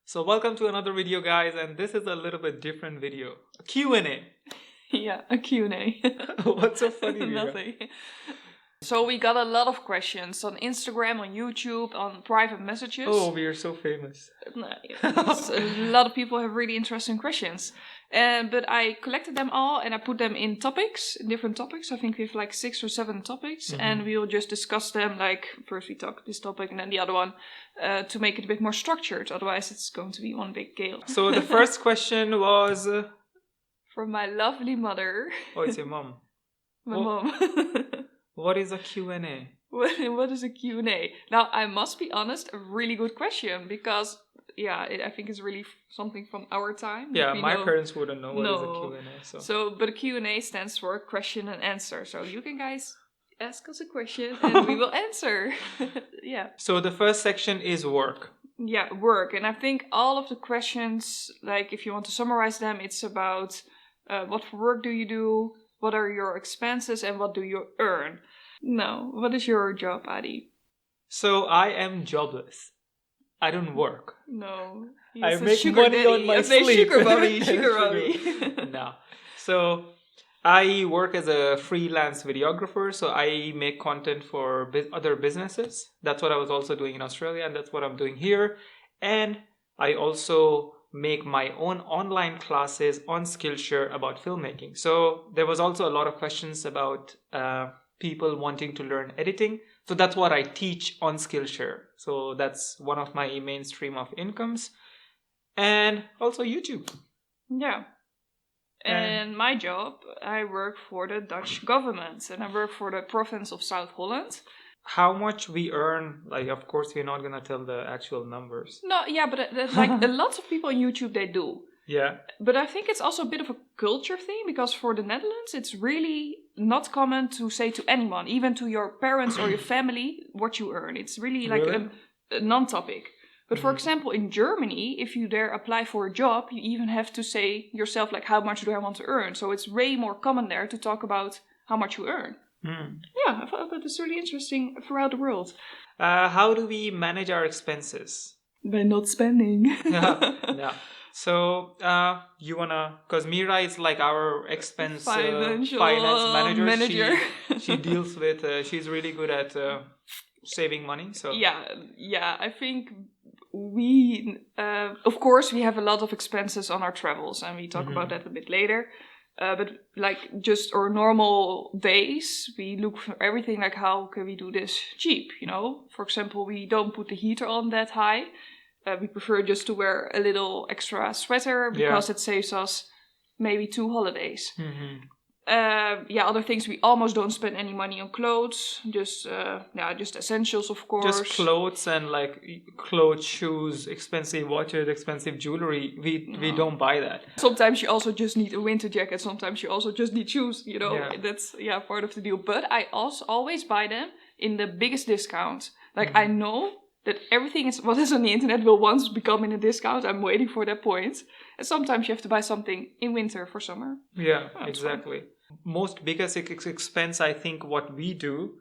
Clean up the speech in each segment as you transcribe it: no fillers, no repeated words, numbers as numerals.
So welcome to another video, guys, and this is a little bit different video. A Q&A. Yeah, a Q&A. What's so funny, Myra? Nothing. So we got a lot of questions on Instagram, on YouTube, on private messages. Oh, we are so famous. A lot of people have really interesting questions. But I collected them all and I put them in different topics. I think we have like 6 or 7 topics. Mm-hmm. And we will just discuss them, like first we talk this topic and then the other one, to make it a bit more structured. Otherwise it's going to be one big gale. So the first question was... From my lovely mother. Oh, it's your mom. My mom. What is a Q&A? What is a Q&A? Now, I must be honest, a really good question, because, I think it's really something from our time. Yeah, my parents wouldn't know what is a Q&A. But a Q&A stands for question and answer. So you can, guys, ask us a question and we will answer. Yeah. So the first section is work. Yeah, work. And I think all of the questions, like if you want to summarize them, it's about what for work do you do? What are your expenses and what do you earn? No, what is your job, Adi? So I am jobless. I don't work. No. I make money on my sleep. Sugar mommy. No. So I work as a freelance videographer. So I make content for other businesses. That's what I was also doing in Australia, and that's what I'm doing here. And I also make my own online classes on Skillshare about filmmaking. So there was also a lot of questions about people wanting to learn editing. So that's what I teach on Skillshare. So that's one of my main stream of incomes. And also YouTube. Yeah. And my job, I work for the Dutch government and I work for the province of South Holland. How much we earn, like, of course, we're not going to tell the actual numbers. No, yeah, but like a lot of people on YouTube, they do. Yeah. But I think it's also a bit of a culture thing, because for the Netherlands, it's really not common to say to anyone, even to your parents or your family, what you earn. It's really like a non-topic. But for example, in Germany, if you there apply for a job, you even have to say yourself, like, how much do I want to earn? So it's way more common there to talk about how much you earn. Yeah, I thought that is really interesting throughout the world. How do we manage our expenses? By not spending. Yeah. So, you wanna, because Myra is like our expense finance manager. She deals with, she's really good at saving money. So yeah, I think we, of course, we have a lot of expenses on our travels, and we talk about that a bit later. But like just our normal days, we look for everything like how can we do this cheap, you know? For example, we don't put the heater on that high. We prefer just to wear a little extra sweater because it saves us maybe 2 holidays. Other things, we almost don't spend any money on clothes. Just essentials, of course. Just clothes and like clothes, shoes, expensive watches, expensive jewelry. We don't buy that. Sometimes you also just need a winter jacket. Sometimes you also just need shoes. You know, that's part of the deal. But I also always buy them in the biggest discount. Like I know that everything what is on the internet will once become in a discount. I'm waiting for that point. And sometimes you have to buy something in winter for summer. Yeah, exactly. Fun. Most biggest expense, I think, what we do,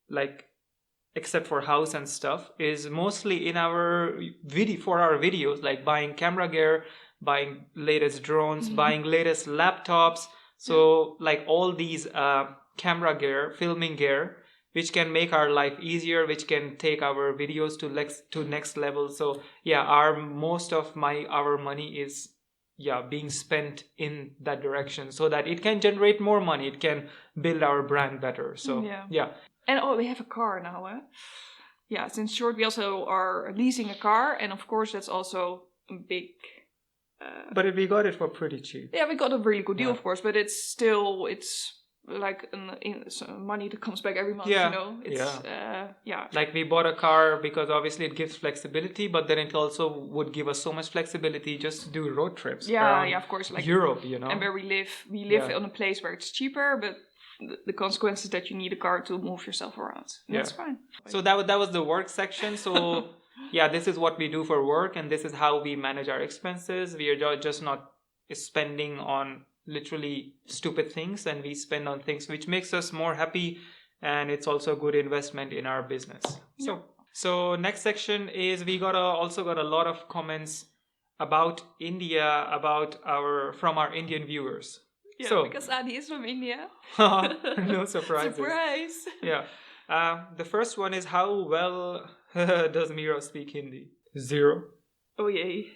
like, except for house and stuff, is mostly in our for our videos, like buying camera gear, buying latest drones, buying latest laptops. So, like all these camera gear, filming gear, which can make our life easier, which can take our videos to next level. So, most of our money is being spent in that direction so that it can generate more money. It can build our brand better. So, And we have a car now, eh? Yeah, since short, we also are leasing a car. And of course, that's also a big... but we got it for pretty cheap. Yeah, we got a really good deal, of course. But it's still... It's like money that comes back every month, you know? It's, Like we bought a car because obviously it gives flexibility, but then it also would give us so much flexibility just to do road trips around of course, like Europe, you know? And where we live on a place where it's cheaper, but the consequence is that you need a car to move yourself around. And that's fine. So that was the work section. So this is what we do for work, and this is how we manage our expenses. We are just not spending on literally stupid things, and we spend on things which makes us more happy, and it's also a good investment in our business. So next section is we also got a lot of comments about India, from our Indian viewers. Yeah, So, because Adi is from India. no surprises. Surprise! Yeah. The first one is, how well does Myra speak Hindi? 0. Oh yay.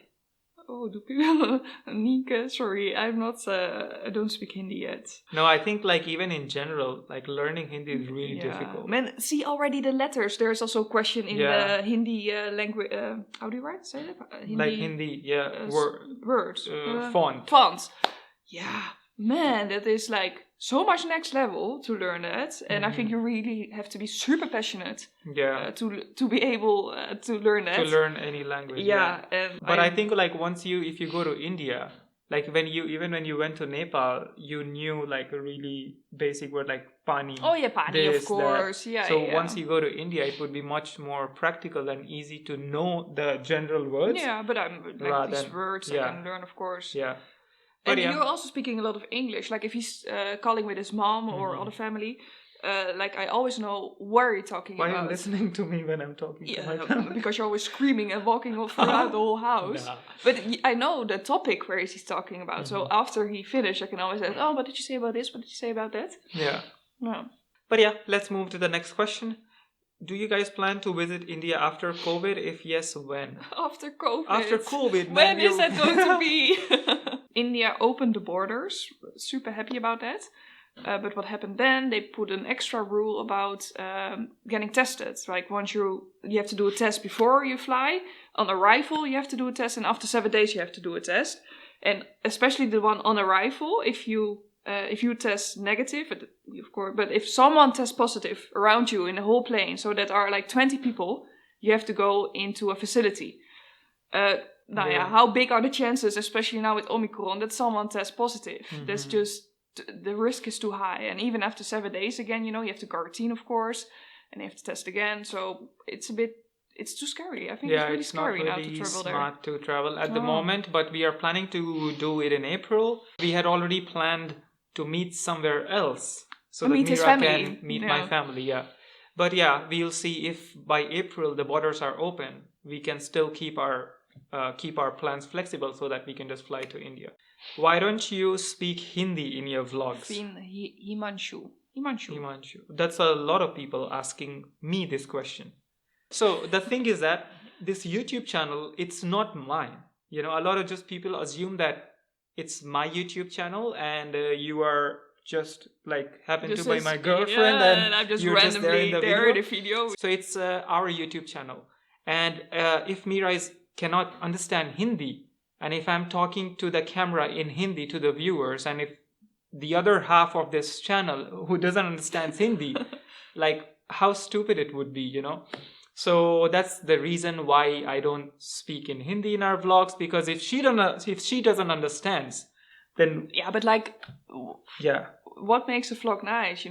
Oh, do people... Nienke, sorry, I'm not... I don't speak Hindi yet. No, I think like even in general, like learning Hindi is really difficult. Man, see already the letters. There's also a question in the Hindi language. How do you write? Say it? Hindi, like Hindi, words. Font. Fonts. Yeah, man, that is like so much next level to learn that, and I think you really have to be super passionate. Yeah. To be able to learn that. To learn any language. Yeah. But I think like if you go to India, like when you went to Nepal, you knew like a really basic word like pani. Oh yeah, pani, of course. That. Yeah. So once you go to India, it would be much more practical and easy to know the general words. Yeah, but like these words I can learn, of course. Yeah. And you're also speaking a lot of English. Like if he's calling with his mom or other family, like I always know where you're talking about. Why are you listening to me when I'm talking to my family? Because you're always screaming and walking throughout the whole house. Nah. But I know the topic where he's talking about. So after he finished, I can always say, oh, what did you say about this? What did you say about that? Yeah. Yeah. But yeah, let's move to the next question. Do you guys plan to visit India after COVID? If yes, when? After COVID. After COVID. When is that going to be? India opened the borders. Super happy about that. But what happened then? They put an extra rule about getting tested. Like once you have to do a test before you fly. On arrival, you have to do a test, and after 7 days, you have to do a test. And especially the one on arrival, if you test negative, of course, but if someone tests positive around you in the whole plane, so that are like 20 people, you have to go into a facility. How big are the chances, especially now with Omicron, that someone tests positive? That's just, the risk is too high. And even after 7 days again, you have to quarantine, of course, and you have to test again. So it's too scary. I think it's really scary now to travel there. It's not smart to travel at the moment, but we are planning to do it in April. We had already planned to meet somewhere else so that Myra can meet my family. But we'll see if by April the borders are open. We can still keep our plans flexible so that we can just fly to India. Why don't you speak Hindi in your vlogs? Himanshu. That's a lot of people asking me this question. So the thing is that this YouTube channel, it's not mine. A lot of just people assume that it's my YouTube channel and you are just like happen to be my girlfriend and I'm just you're randomly just there in the video. So it's our YouTube channel. And if Myra cannot understand Hindi, and if I'm talking to the camera in Hindi to the viewers, and if the other half of this channel who doesn't understand Hindi, like how stupid it would be, So that's the reason why I don't speak in Hindi in our vlogs, because if she doesn't understand, then but like what makes a vlog nice?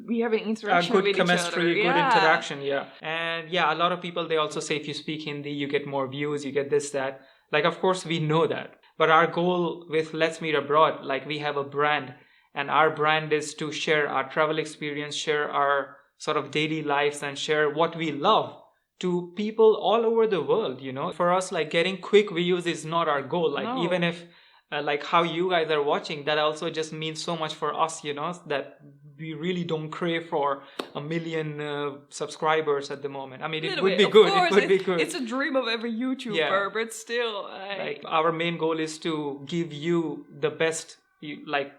We have an interaction with each other. Good chemistry, good interaction, And a lot of people, they also say if you speak Hindi, you get more views, you get this, that. Like, of course, we know that. But our goal with Let's Meet Abroad, like we have a brand, and our brand is to share our travel experience, share our sort of daily lives, and share what we love to people all over the world, For us, like getting quick views is not our goal. Like even if like how you guys are watching, that also just means so much for us, that we really don't crave for 1 million subscribers at the moment. I mean, it would be good. It would be good. It's a dream of every YouTuber, but still. Like our main goal is to give you the best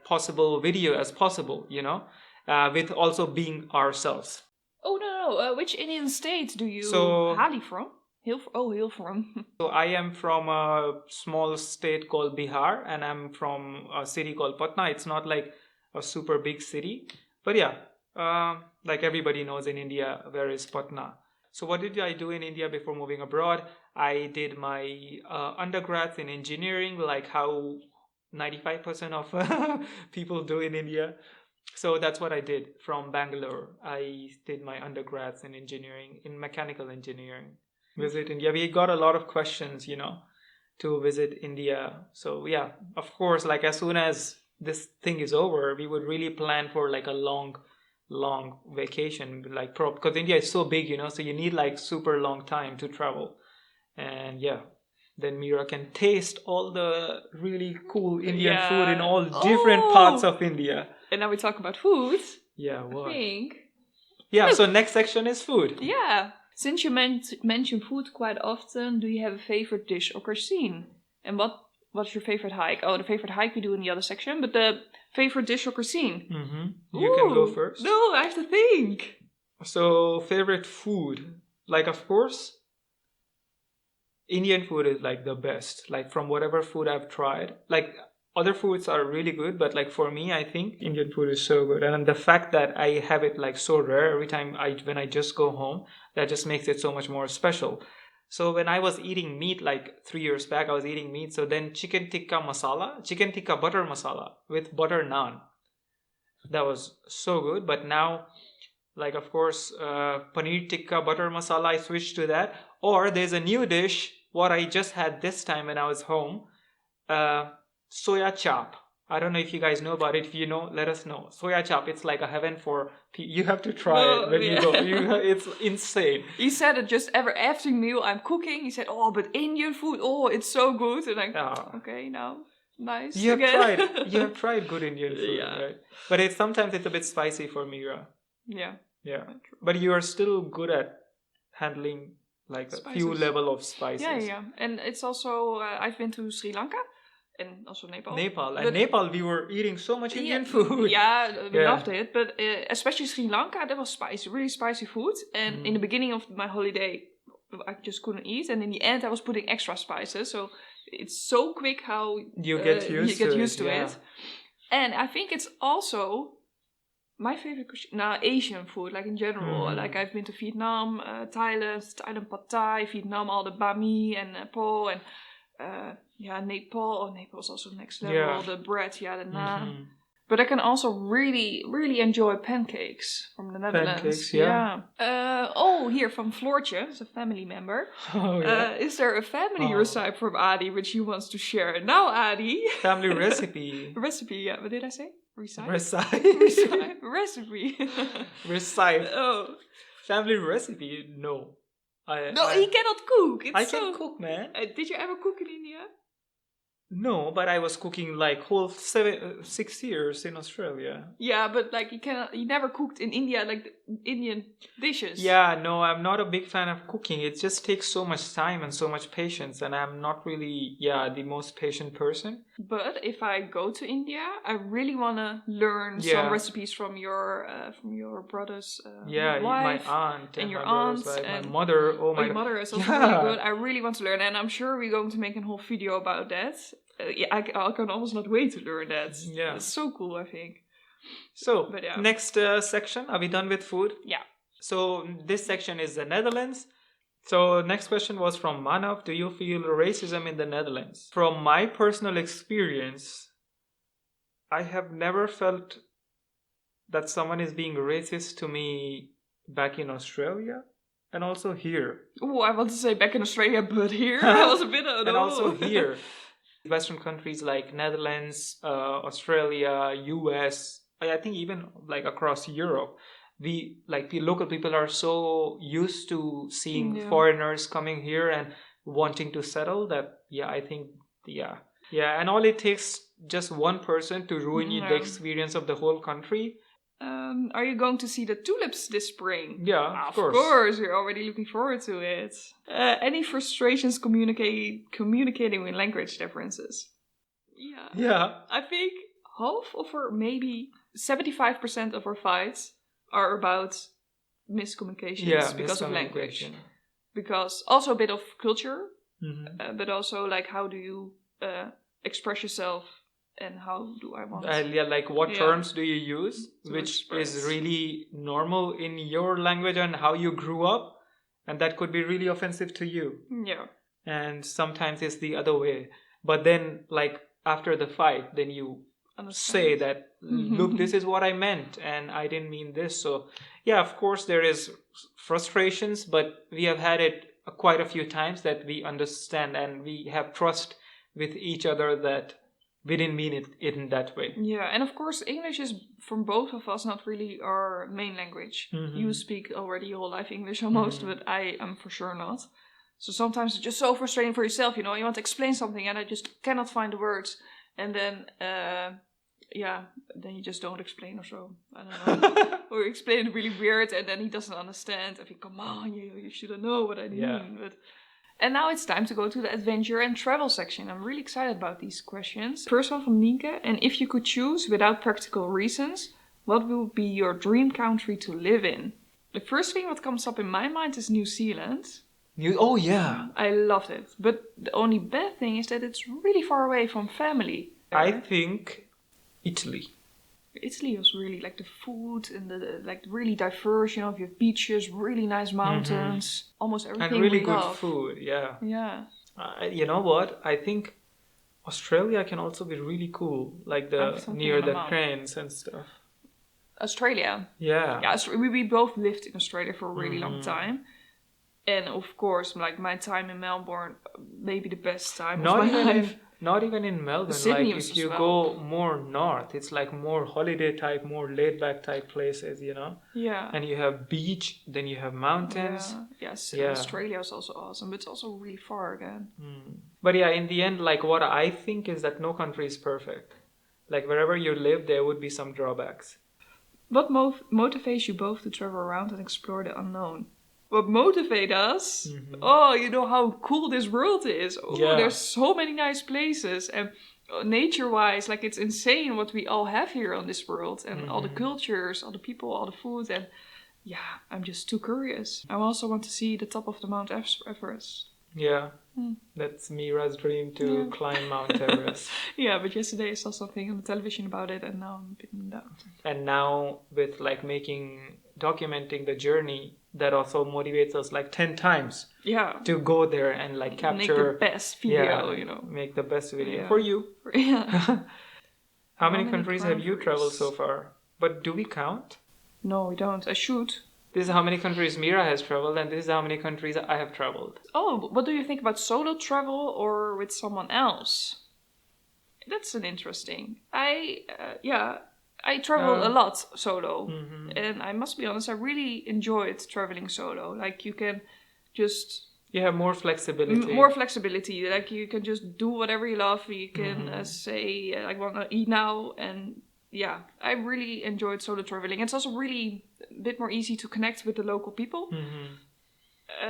possible video as possible, with also being ourselves. Oh, no. Which Indian state do you hail from? Hail from. So I am from a small state called Bihar, and I'm from a city called Patna. It's not like a super big city, but like everybody knows in India, where is Patna? So what did I do in India before moving abroad? I did my undergrads in engineering, like how 95% of people do in India. So that's what I did from Bangalore. I did my undergrads in engineering, in mechanical engineering. Visit India. We got a lot of questions, to visit India. So of course, like as soon as this thing is over, we would really plan for like a long vacation, like because India is so big, so you need like super long time to travel. And then Mira can taste all the really cool Indian Yeah. food in all different parts of India. And now we talk about food. Yeah, what? I think. Yeah, so next section is food. Yeah. Since you mention food quite often, do you have a favorite dish or cuisine? And what's your favorite hike? Oh, the favorite hike we do in the other section, but the favorite dish or cuisine? You can go first. No, I have to think. So, favorite food. Like, of course, Indian food is like the best. Like, from whatever food I've tried. Like, other foods are really good, but like for me, I think Indian food is so good. And the fact that I have it like so rare every time when I just go home, that just makes it so much more special. So when I was eating meat like 3 years back, I was eating meat. So then chicken tikka butter masala with butter naan. That was so good. But now, like of course, paneer tikka butter masala, I switched to that. Or there's a new dish, what I just had this time when I was home. Soya chop. I don't know if you guys know about it. If you know, let us know. Soya chop, it's like a heaven for... You have to try it when you go. It's insane. You said it just after meal I'm cooking. You said, oh, but Indian food, oh, it's so good. And okay, now, nice. You have tried good Indian food, right? But sometimes it's a bit spicy for Myra. Yeah. Yeah. But you are still good at handling like a few level of spices. Yeah. And it's also, I've been to Sri Lanka. And also Nepal. Nepal, we were eating so much Indian food. Yeah, we loved it. But especially Sri Lanka, that was spicy, really spicy food. And in the beginning of my holiday, I just couldn't eat. And in the end, I was putting extra spices. So it's so quick how you get used to it. And I think it's also my favorite Asian food, like in general. Like I've been to Vietnam, Thailand pad thai, Vietnam, all the banh mi and po and... Nepal. Nepal is also next level. Yeah. The bread, the naan. But I can also really, really enjoy pancakes from the Netherlands. Pancakes, yeah. Here from Floortje, it's a family member. Oh, yeah. Is there a family recipe from Adi which he wants to share? Now, Adi. Family recipe. Recipe, yeah. What did I say? Recipe. Recipe. Oh. Family recipe? No. He cannot cook. I can cook, man. Did you ever cook in India? No, but I was cooking like whole 6 years in Australia. Yeah, but like you never cooked in India like the Indian dishes. Yeah, no, I'm not a big fan of cooking. It just takes so much time and so much patience, and I'm not really, the most patient person. But if I go to India, I really want to learn some recipes from your brother's wife, my aunt and your aunt and my mother. Oh my your mother is also really good. I really want to learn, and I'm sure we're going to make a whole video about that. I can almost not wait to learn that. Yeah. It's so cool, I think. So, next section, are we done with food? Yeah. So, this section is the Netherlands. So, next question was from Manav. Do you feel racism in the Netherlands? From my personal experience, I have never felt that someone is being racist to me back in Australia and also here. Oh, I want to say back in Australia, but here I was a bit... And also here. Western countries like Netherlands, Australia, US, I think even like across Europe, local people are so used to seeing foreigners coming here and wanting to settle that, and all it takes just one person to ruin the experience of the whole country. Are you going to see the tulips this spring? Yeah, of course. We're already looking forward to it. Any frustrations communicating with language differences? Yeah. I think maybe 75% of our fights are about miscommunications because of language. Because also a bit of culture, but also like how do you express yourself. And how do I want? What terms do you use, which is really normal in your language and how you grew up, and that could be really offensive to you. Yeah. And sometimes it's the other way. But then, like after the fight, then you say that, look, this is what I meant, and I didn't mean this. So, of course, there is frustrations, but we have had it quite a few times that we understand and we have trust with each other that we didn't mean it in that way. Yeah, and of course, English is, from both of us, not really our main language. You speak already your whole life English almost, but I am for sure not. So sometimes it's just so frustrating for yourself, you know, you want to explain something and I just cannot find the words. And then, then you just don't explain or so. I don't know. Or you explain it really weird and then he doesn't understand. I think, come on, you should know what I mean. Yeah. And now it's time to go to the adventure and travel section. I'm really excited about these questions. First one from Nienke. And if you could choose without practical reasons, what would be your dream country to live in? The first thing that comes up in my mind is New Zealand. Oh, yeah. I loved it. But the only bad thing is that it's really far away from family. I think Italy. Italy was really like the food and the like really diverse, you know, you have beaches, really nice mountains, almost everything And really we good love. food, yeah. Yeah. You know what? I think Australia can also be really cool, like near the cranes and stuff. Australia. Yeah. Yeah, we both lived in Australia for a really long time. And of course, like my time in Melbourne, maybe the best time of my life. Not even in Melbourne. Sydney like if you go more north, it's like more holiday type, more laid back type places, you know? Yeah. And you have beach, then you have mountains. Yes, Australia is also awesome, but it's also really far again. But yeah, in the end, like what I think is that no country is perfect. Like wherever you live, there would be some drawbacks. What motivates you both to travel around and explore the unknown? What motivates us? Oh, you know how cool this world is. Oh, there's so many nice places. And nature-wise, like it's insane what we all have here on this world. And all the cultures, all the people, all the food. And yeah, I'm just too curious. I also want to see the top of the Mount Everest. Yeah, that's Myra's dream to climb Mount Everest. Yeah, but yesterday I saw something on the television about it and now I'm a bit in doubt. And now with like documenting the journey, that also motivates us like 10 times to go there and like capture. Make the best video, you know. Make the best video for you. How many countries have you traveled so far? But do we count? No, we don't. I should. This is how many countries Myra has traveled, and this is how many countries I have traveled. Oh, what do you think about solo travel or with someone else? That's an interesting. I traveled a lot solo. And I must be honest, I really enjoyed traveling solo. Like you can just... You have more flexibility. More flexibility. Like you can just do whatever you love. You can say, I want to eat now. And yeah, I really enjoyed solo traveling. It's also really a bit more easy to connect with the local people.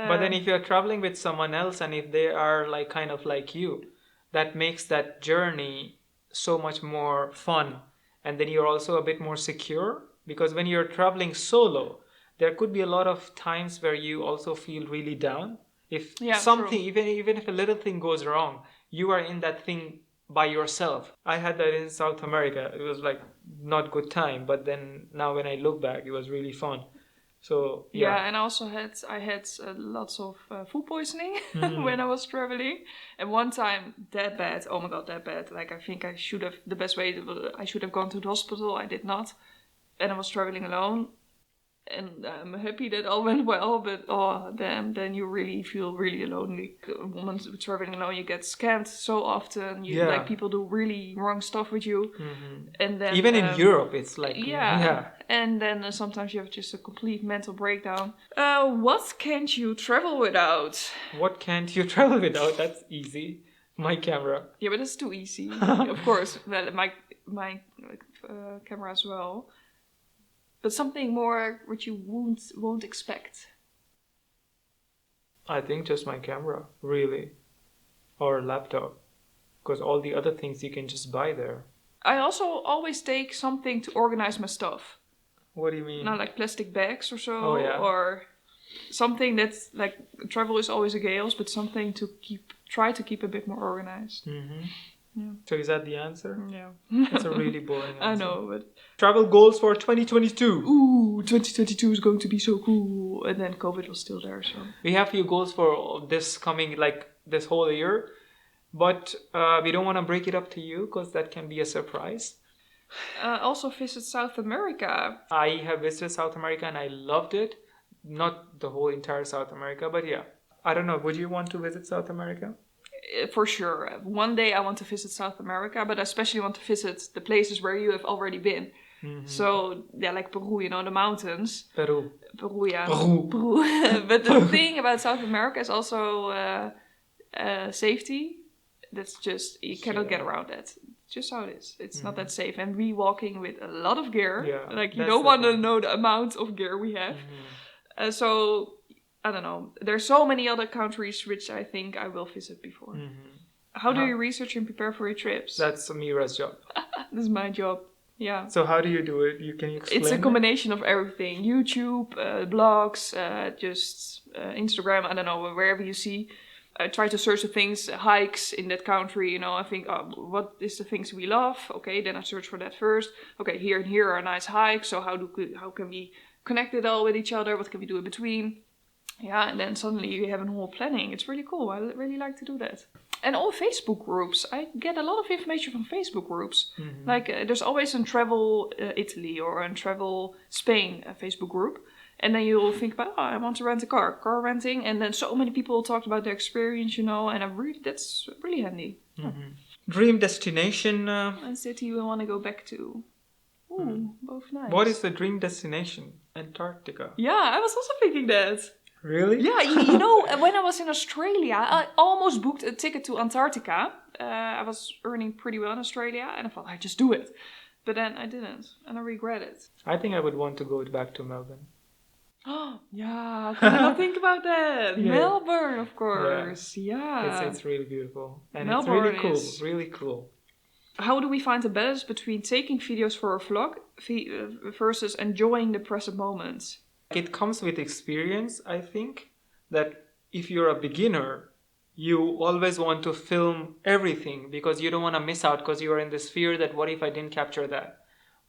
But then if you're traveling with someone else and if they are like kind of like you, that makes that journey so much more fun. And then you're also a bit more secure, because when you're traveling solo, there could be a lot of times where you also feel really down. If something, even if a little thing goes wrong, you are in that thing by yourself. I had that in South America. It was like not good time, but then now when I look back, it was really fun. So yeah, and also I had lots of food poisoning when I was traveling, and one time that bad. Oh my god, that bad! Like I think I should have I should have gone to the hospital. I did not, and I was traveling alone. And I'm happy that all went well, but oh damn, then you really feel really lonely. When traveling alone, you get scammed so often. Like people do really wrong stuff with you, and then even in Europe, it's like and then sometimes you have just a complete mental breakdown. What can't you travel without? What can't you travel without? That's easy. My camera. Yeah, but it's too easy. Of course, well, my camera as well. But something more which you won't expect. I think just my camera, really. Or laptop. Because all the other things you can just buy there. I also always take something to organize my stuff. What do you mean? Not like plastic bags or so. Oh, yeah. Or something that's like, travel is always a chaos, but something to try to keep a bit more organized. Yeah. So is that the answer? Yeah. That's a really boring answer. I know, but... Travel goals for 2022. Ooh, 2022 is going to be so cool. And then COVID was still there, so... We have few goals for this coming, like, this whole year. But we don't want to break it up to you, because that can be a surprise. Also visit South America. I have visited South America and I loved it. Not the whole entire South America, but yeah. I don't know, would you want to visit South America? For sure. One day I want to visit South America, but I especially want to visit the places where you have already been. So, yeah, like Peru, you know, the mountains. Peru. Peru, yeah. Peru. But the thing about South America is also safety. That's just, you cannot get around that. Just how it is. It's not that safe. And we walking with a lot of gear. Yeah, Like, you that's don't the want to thing. know the amount of gear we have. So, I don't know. There's so many other countries which I think I will visit before. How do you research and prepare for your trips? That's Myra's job. This is my job. Yeah. So how do you do it? Can you explain? It's a it? combination of everything. YouTube, blogs, just Instagram, I don't know, wherever you see. I try to search the things, hikes in that country, you know, I think, what is the things we love? Okay, then I search for that first. Okay, here and here are nice hikes, so how can we connect it all with each other? What can we do in between? Yeah, and then suddenly you have a whole planning. It's really cool. I really like to do that. And all Facebook groups. I get a lot of information from Facebook groups. Like, there's always a travel Italy or a travel Spain Facebook group. And then you'll think about, I want to rent a car renting. And then so many people talked about their experience, you know, and that's really handy. Dream destination. And city we want to go back to. Ooh, both nice. What is the dream destination? Antarctica. Yeah, I was also thinking that. Really? Yeah, you know, when I was in Australia, I almost booked a ticket to Antarctica. I was earning pretty well in Australia, and I thought, I'd just do it. But then I didn't, and I regret it. I think I would want to go back to Melbourne. Oh, yeah, can I not think about that? Yeah. Melbourne, of course, yeah. It's really beautiful. And Melbourne it's really cool, is- really cool. How do we find the balance between taking videos for a vlog versus enjoying the present moments? It comes with experience, I think, that if you're a beginner, you always want to film everything because you don't want to miss out because you're in this fear that what if I didn't capture that?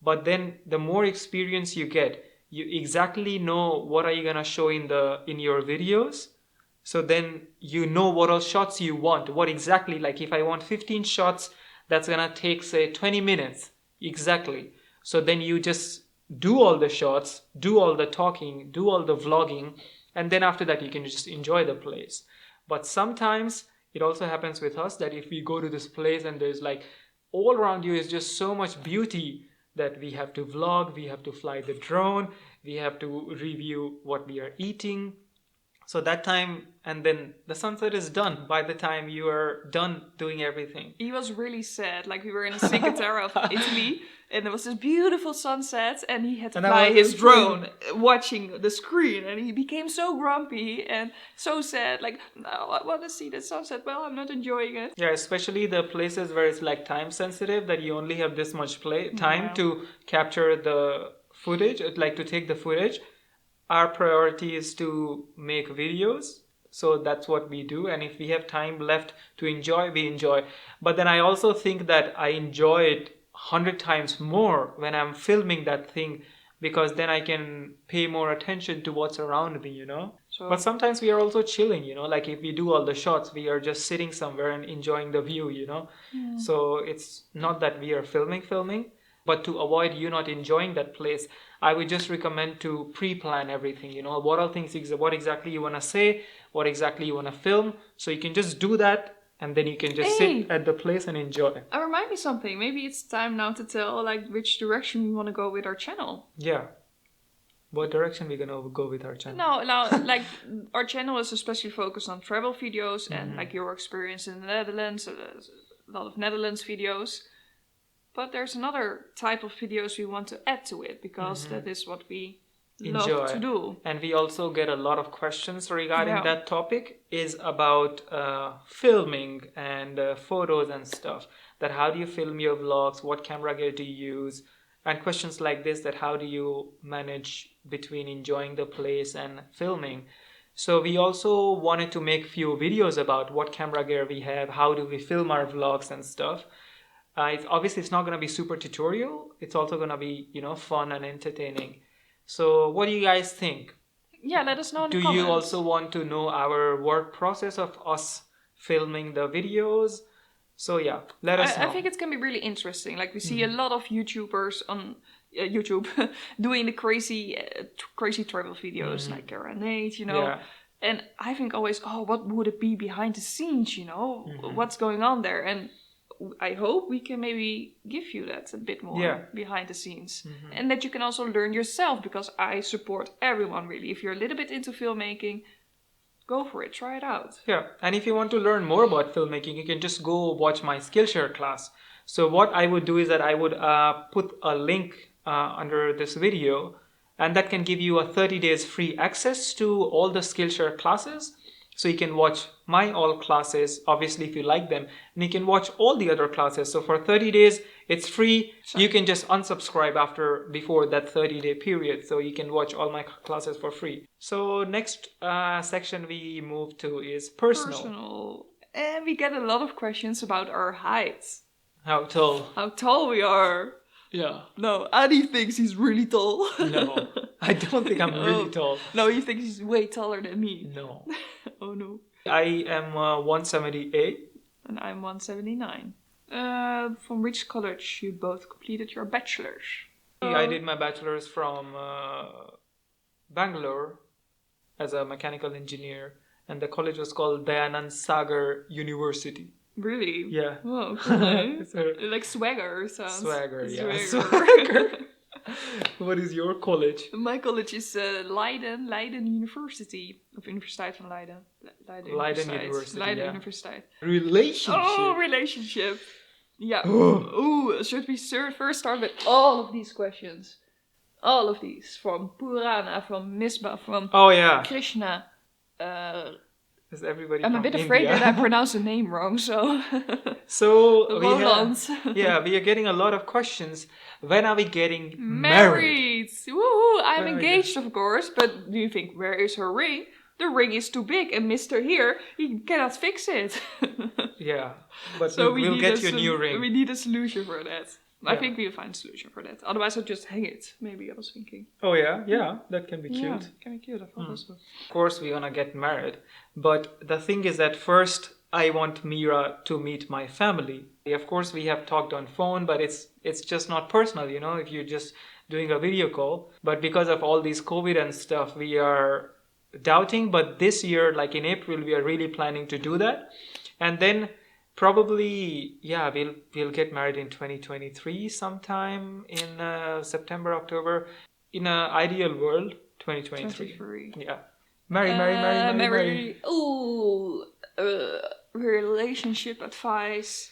But then the more experience you get, you exactly know what are you going to show in your videos. So then you know what all shots you want. What exactly, like if I want 15 shots, that's going to take, say, 20 minutes. Exactly. So then you just do all the shots, do all the talking, do all the vlogging, and then after that you can just enjoy the place. But sometimes it also happens with us that if we go to this place and there's like all around you is just so much beauty that we have to vlog, we have to fly the drone, we have to review what we are eating. So that time, and then the sunset is done by the time you are done doing everything. He was really sad. Like, we were in Cinque Terre of Italy, and there was this beautiful sunset, and he had to fly his drone watching the screen, and he became so grumpy and so sad. Like, no, I want to see the sunset. Well, I'm not enjoying it. Yeah, especially the places where it's like time sensitive, that you only have this much time to capture the footage, like to take the footage. Our priority is to make videos, so that's what we do, and if we have time left to enjoy, we enjoy. But then I also think that I enjoy it 100 times more when I'm filming that thing, because then I can pay more attention to what's around me, you know. But sometimes we are also chilling, you know, like if we do all the shots, we are just sitting somewhere and enjoying the view, you know. So it's not that we are filming, but to avoid you not enjoying that place, I would just recommend to pre-plan everything, you know, what exactly you want to say, what exactly you want to film. So you can just do that, and then you can just sit at the place and enjoy. Remind me something. Maybe it's time now to tell, like, which direction we want to go with our channel. Yeah. What direction we're going to go with our channel? No, like, our channel is especially focused on travel videos and, like, your experience in the Netherlands, a lot of Netherlands videos. But there's another type of videos we want to add to it, because that is what we love to do. And we also get a lot of questions regarding that topic, is about filming and photos and stuff. That how do you film your vlogs? What camera gear do you use? And questions like this, that how do you manage between enjoying the place and filming? So we also wanted to make few videos about what camera gear we have, how do we film our vlogs and stuff. It's not going to be super tutorial. It's also going to be, you know, fun and entertaining. So what do you guys think? Yeah, let us know in the comments. Do you also want to know our work process of us filming the videos? So yeah, let us know. I think it's going to be really interesting. Like, we see a lot of YouTubers on YouTube doing the crazy travel videos, like Kara and Nate, you know. Yeah. And I think always, what would it be behind the scenes, you know? What's going on there? And I hope we can maybe give you that a bit more behind the scenes. And that you can also learn yourself, because I support everyone really. If you're a little bit into filmmaking, go for it, try it out. Yeah, and if you want to learn more about filmmaking, you can just go watch my Skillshare class. So what I would do is that I would put a link under this video, and that can give you a 30 days free access to all the Skillshare classes. So you can watch my all classes, obviously, if you like them, and you can watch all the other classes. So for 30 days, it's free. You can just unsubscribe before that 30-day period. So you can watch all my classes for free. So next section we move to is personal. And we get a lot of questions about our height. How tall? How tall we are. Yeah. No, Adi thinks he's really tall. No, I don't think I'm really tall. No, he thinks he's way taller than me. No. Oh no. I am 178. And I'm 179. From which college you both completed your bachelor's? I did my bachelor's from Bangalore as a mechanical engineer, and the college was called Dayanand Sagar University. Really? Yeah. Oh, cool. Like swagger sounds. Swagger. Swagger. What is your college? My college is Leiden University. Of Universiteit van Leiden. Leiden University. Leiden Universiteit. Relationship. Oh, relationship. Yeah. Ooh, should we first start with all of these questions? All of these. From Purana, from Misbah, from Krishna. Is everybody I'm a bit afraid that I pronounced the name wrong, so... we are getting a lot of questions. When are we getting married? Woohoo! I'm engaged, of course, but do you think, where is her ring? The ring is too big, and Mr. Here, he cannot fix it. Yeah, but so we'll get you a new ring. We need a solution for that. I think we'll find a solution for that. Otherwise, I'll just hang it. Maybe I was thinking. Oh yeah, that can be cute. Yeah, can be cute. I thought so. Of course, we're gonna get married, but the thing is that first, I want Myra to meet my family. Of course, we have talked on phone, but it's just not personal, if you're just doing a video call. But because of all these COVID and stuff, we are doubting. But this year, like in April, we are really planning to do that, and then. Probably, we'll get married in 2023 sometime in September, October. In an ideal world, 2023. Yeah. Marry. Ooh, relationship advice.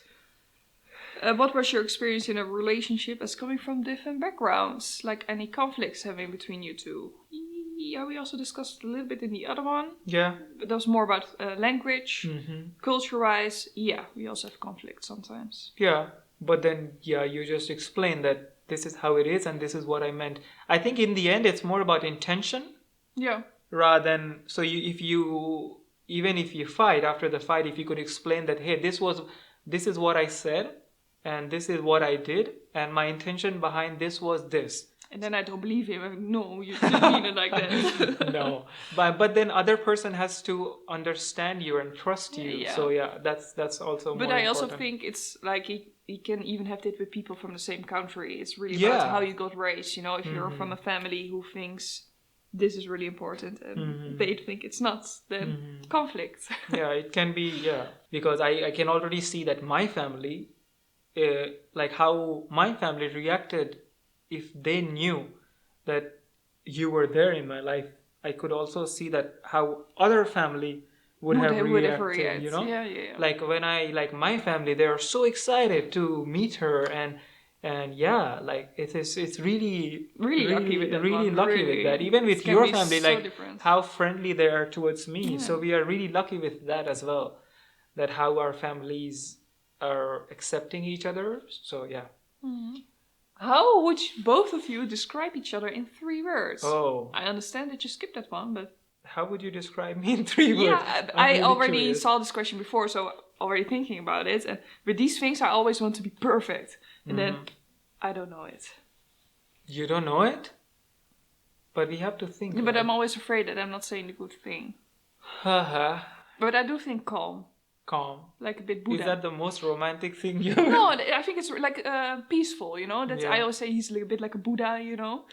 What was your experience in a relationship as coming from different backgrounds? Like any conflicts having between you two? Yeah, we also discussed a little bit in the other one. Yeah. But that was more about language, culture-wise. Yeah, we also have conflict sometimes. Yeah, but then, you just explain that this is how it is and this is what I meant. I think in the end, it's more about intention. Yeah. Rather than, so even if you fight, after the fight, if you could explain that, hey, this is what I said and this is what I did and my intention behind this was this. And then I don't believe him. No, you didn't mean it like that. No, but then other person has to understand you and trust you. Yeah. So that's also. But more I also important. think it's like he can even have it with people from the same country. It's really about how you got raised. If you're from a family who thinks this is really important and they think it's not, then conflict. Yeah, it can be. Yeah, because I can already see that my family, like how my family reacted. If they knew that you were there in my life, I could also see that how other family would have reacted, Yeah. Like when my family, they are so excited to meet her and it's really lucky with that. Really lucky with that. Even with your family, so different. How friendly they are towards me. Yeah. So we are really lucky with that as well. That how our families are accepting each other. So yeah. Mm-hmm. How would both of you describe each other in 3 words? Oh. I understand that you skipped that one, but... How would you describe me in 3 words? Yeah, I really already saw this question before, so already thinking about it. And with these things, I always want to be perfect. And then, I don't know it. You don't know it? But we have to think. But I'm always afraid that I'm not saying the good thing. Haha. But I do think calm. Calm. Like a bit Buddha. Is that the most romantic thing you No, I think it's like peaceful, That's, Yeah. I always say he's a bit like a Buddha, Buddha.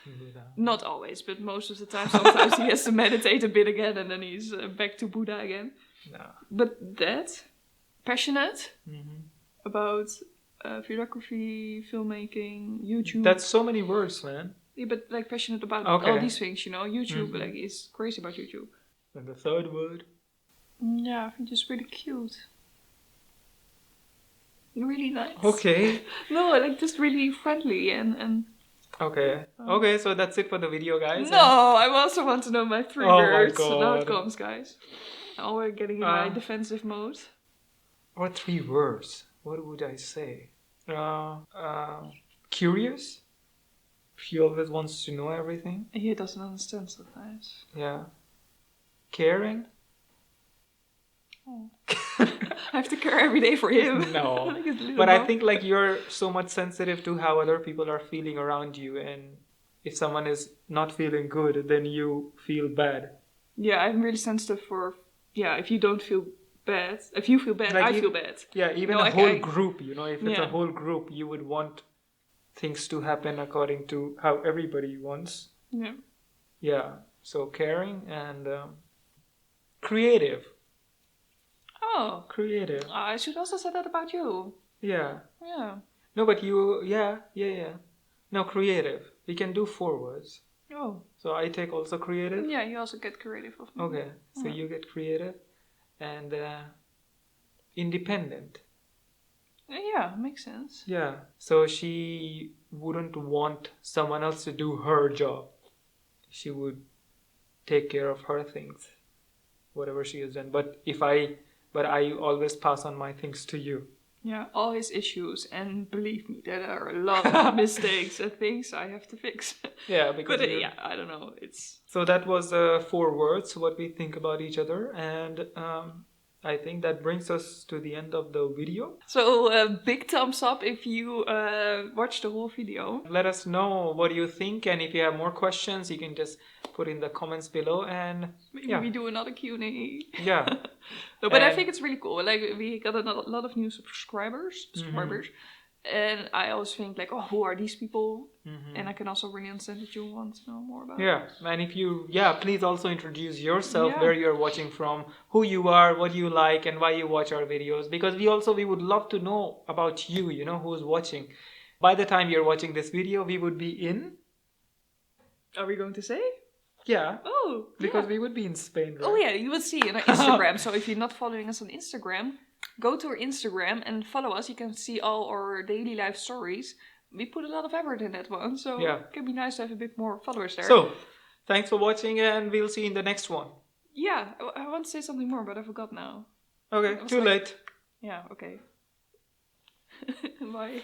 Not always, but most of the time. Sometimes he has to meditate a bit again and then he's back to Buddha again. No. But that, passionate, about videography, filmmaking, YouTube. That's so many words, man. Yeah, but like passionate about Okay. all these things, you know. YouTube, like, is crazy about YouTube. And the third word? Yeah, I think just really cute. Really nice. Okay. No, like just really friendly and. Okay. Okay, so that's it for the video, guys. No, I also want to know my 3 Oh my words. So now it God. comes, guys. Now we're getting in my defensive mode. What 3 words? What would I say? Curious? He always wants to know everything. He doesn't understand sometimes. Yeah. Caring? Oh. I have to care every day for him. No. Like his little But I mouth. think like you're so much sensitive to how other people are feeling around you, and if someone is not feeling good, then you feel bad. Yeah, I'm really sensitive for. Yeah, if you don't feel bad, if you feel bad, Like I feel bad. Yeah, even No, a I- whole I- group, you know, if it's a Yeah. whole group, you would want things to happen according to how everybody wants. Yeah. Yeah, so caring and creative. Oh, Creative. I should also say that about you. Yeah. Yeah. No, but you, yeah. No, creative. We can do 4 words. Oh. So I take also creative. Yeah, you also get creative of me. Okay, so you get creative and independent. Yeah, makes sense. Yeah, so she wouldn't want someone else to do her job. She would take care of her things, whatever she has done. But I always pass on my things to you. Yeah, all his issues, and believe me, there are a lot of mistakes and things I have to fix. Yeah, because But yeah, I don't know. It's So that was 4 words, what we think about each other, and I think that brings us to the end of the video. so big thumbs up if you watch the whole video. Let us know what you think, and if you have more questions, you can just put in the comments below, and Maybe yeah. we do another Q&A. Yeah. No, but I And- think it's really cool. Like, we got a lot of new subscribers, and I always think like, oh, who are these people? And I can also really understand that you want to know more about. Yeah, and if you, please also introduce yourself, Yeah. where you're watching from, who you are, what you like, and why you watch our videos. Because we would love to know about you, you know, who's watching. By the time you're watching this video, we would be in, Are we going to say? yeah, Oh, because yeah. we would be in Spain, right? Oh yeah, you will see on our Instagram. So if you're not following us on Instagram, go to our Instagram and follow us. You can see all our daily life stories. We put a lot of effort in that one, so Yeah. it can be nice to have a bit more followers there. So, thanks for watching, and we'll see you in the next one. yeah, I want to say something more, but I forgot now. Okay, was too like- late. Yeah, okay. Bye.